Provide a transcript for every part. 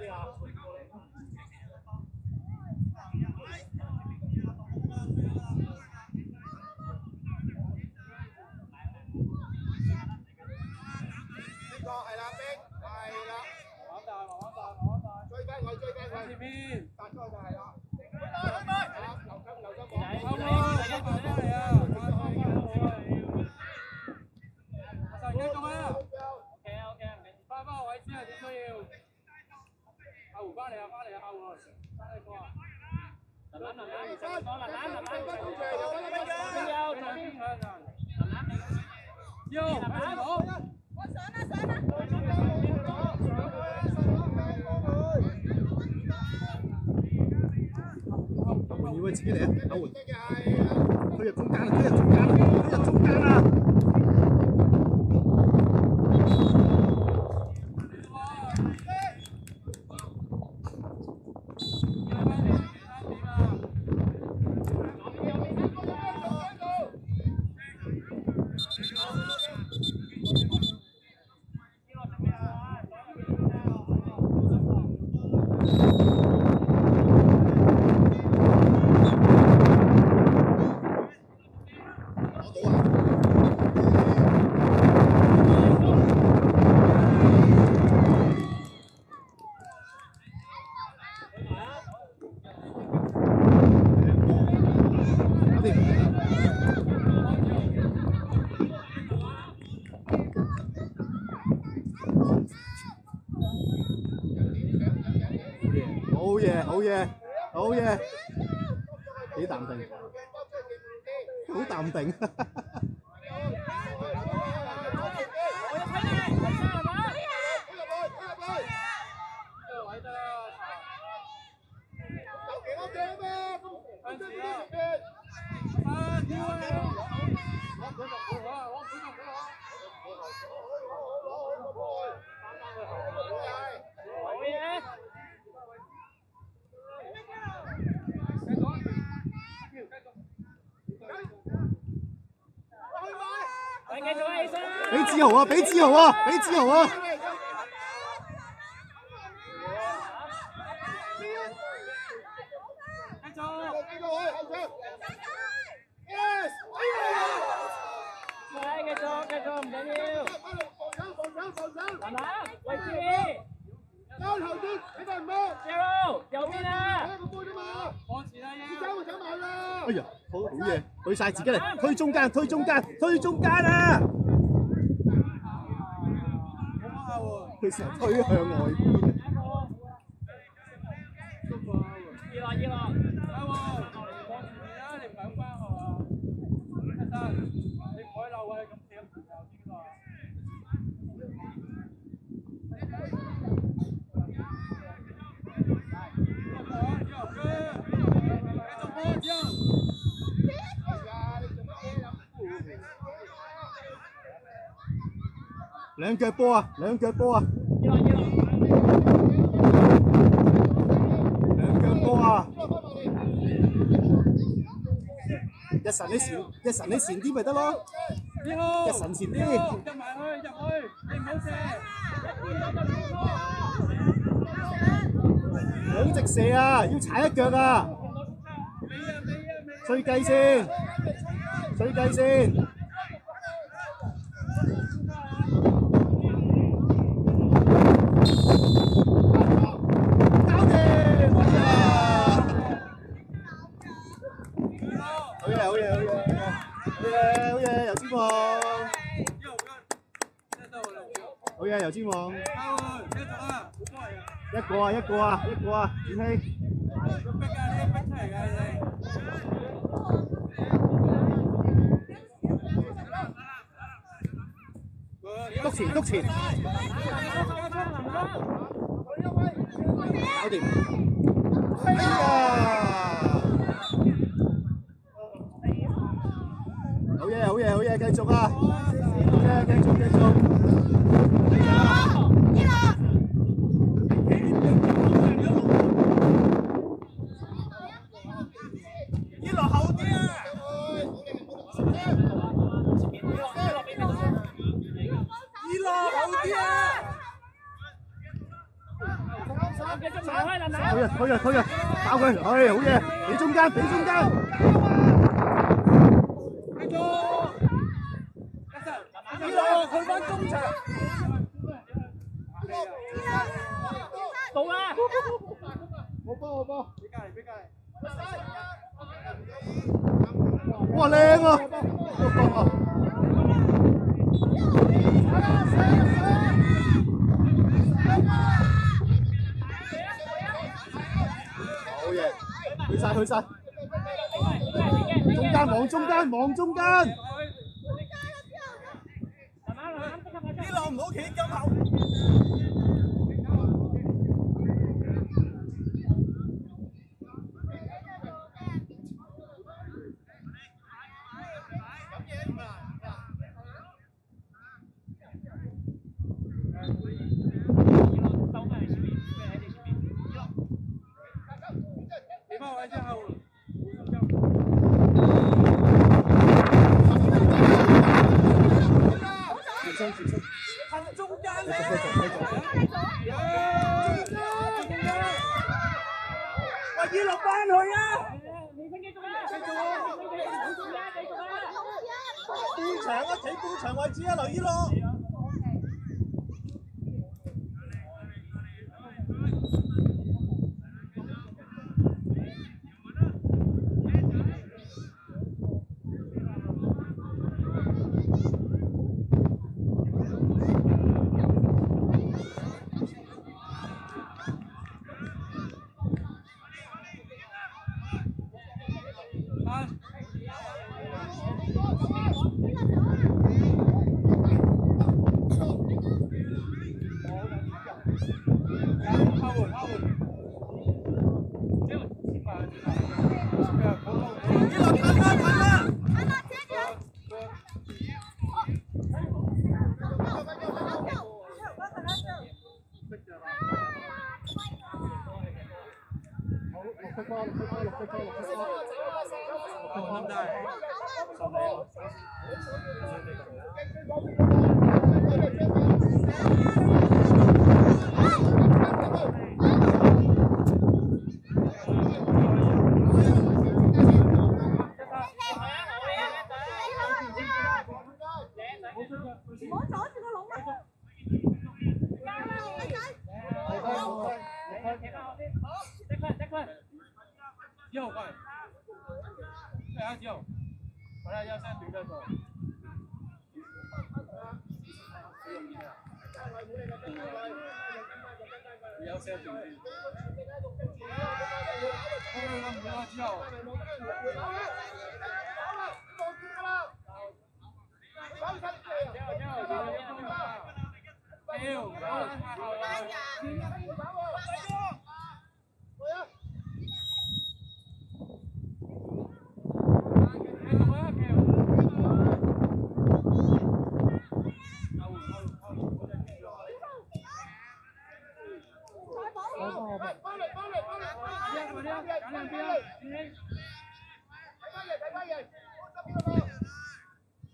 係啦，逼係啦，玩大，追雞佢，追雞佢，前面殺咗就係啦。留心好喎，一個嚟啊！神繼續啊 ！OK， 翻個位先啊，點都要。阿胡翻嚟啊，阿胡，翻嚟過啊！蘭蘭，換要佢自己嚟啊！阿換，推入中間啦！推入中間啦！好嘢，幾淡定，好淡定。俾志豪啊！俾志豪啊！俾志豪啊！繼續，唔緊要。蘭蘭，位置。交頭先，你哋唔好。Zero，右邊啊！往前啊！要走埋啦！哎呀，好嘢，對晒自己嚟，推中間啊！佢成日推向外邊。熱落，往前面啊！你唔係咁翻係嘛？得，你唔可以漏啊！咁跳唔夠先喎。兩腳波啊！兩腳波啊！一神你前啲咪得咯，一神前啲，入埋去，你唔好射，兩直射啊，要踩一腳啊，吹雞先，好嘢，油尖旺！好嘢，油尖旺！一個啊，展希。督前，搞掂！哎呀！好嘢，繼續啊！繼續。一落後啲啊！一落後啲啊！推啊，打佢，好嘢，俾中間，呢度去翻中場。到啦！好波！俾隔離。哇，靚喎！好嘢，去晒！望中間！呢度唔好企咁後。中間咧，喂，要落翻去啊！半場啊，企半場位置啊，劉依樂。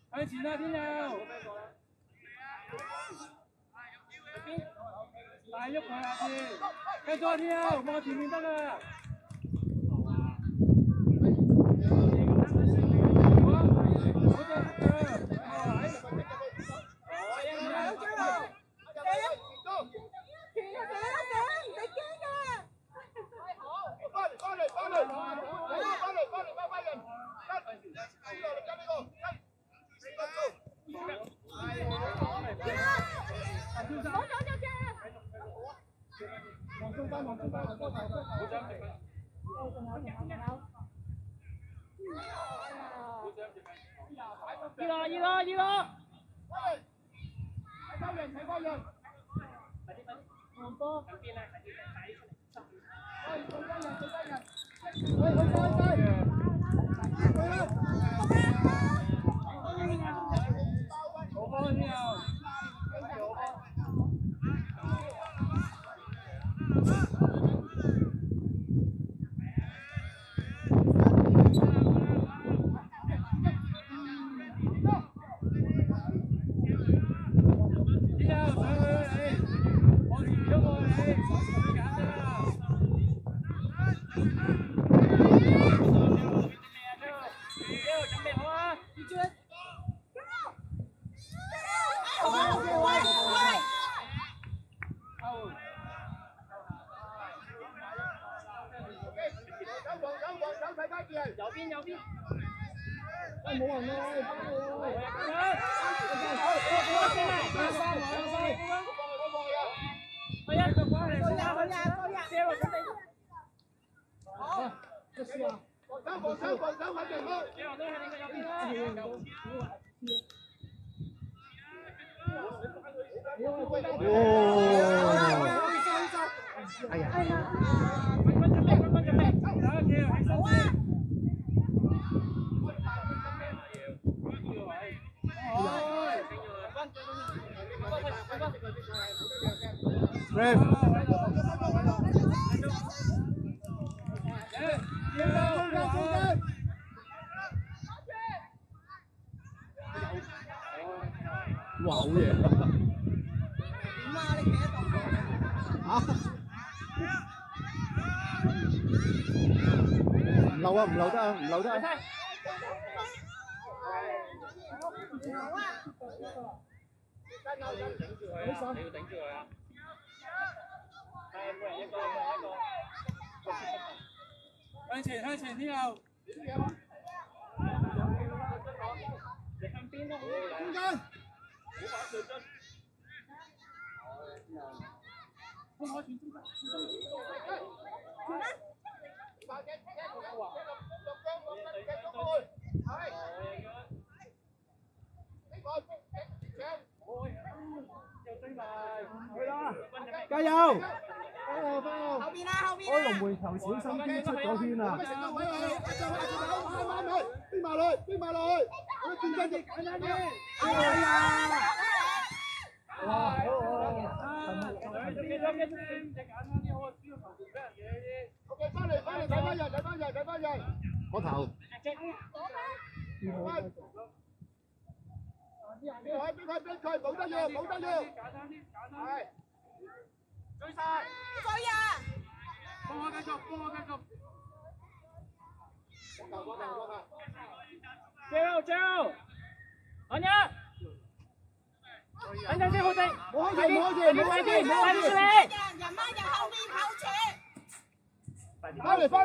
向前啊，天佑！大喐佢下次，繼續啊，天佑，望前面得啦。二咯！睇翻人！望波！邊啊？好波添啊！哎呀！哇，好嘢！啊！唔漏啊！唔漏得啊！唔漏得啊！向前向前之後。中間。加油！後邊啊，後邊開龍門球小心啲出咗圈啊！飛埋落去，飛埋落去，轉身啲，簡單啲。哇！OK，翻嚟，睇翻人，睇翻人。嗰頭。邊佢，冇得要，係。追晒！追啊！幫我繼續。Joe，安呀！等陣先，好靜。冇開住，快啲出嚟！人慢人後面後前。翻嚟，走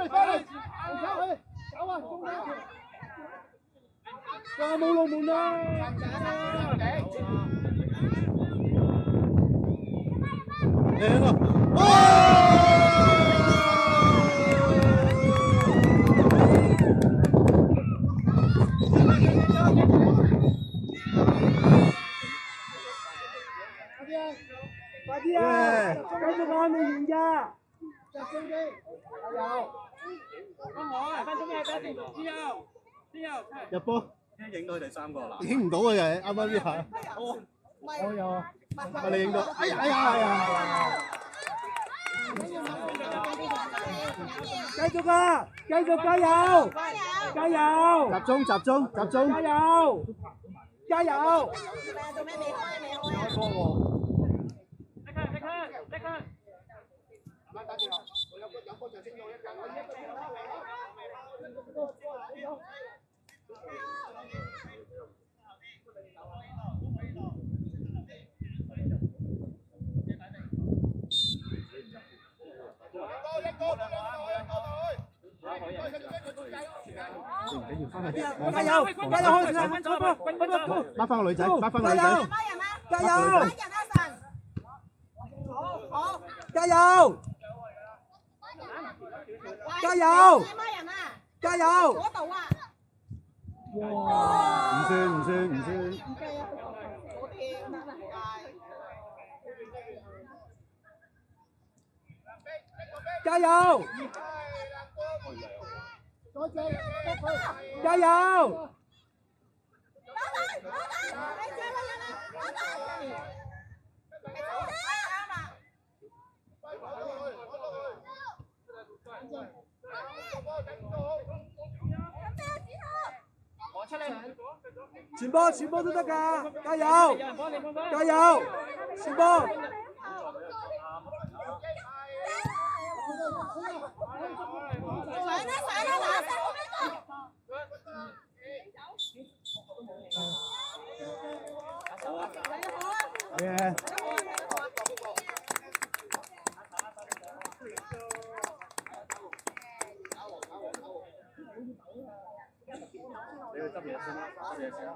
啊！中間。哇！冇龍門啊！贏啊！快啲啊！繼續按你完㗎，集中啲，加油！分鐘嘅第一段之後，入波，影到佢哋三個啦。影唔到啊！又係啱啱呢下。我有啊，你影到？哎呀！繼續啊！繼續加油！加油！集中！加油！加油！做咩未開？即刻！加油！拉翻個女仔，加油！好，加油！加油！加油！嗰度啊！唔算。好掂，真係。加油！加油！傳波都得㗎，加油！加油！傳波！耶！你去執嘢先啦，執嘢先啦。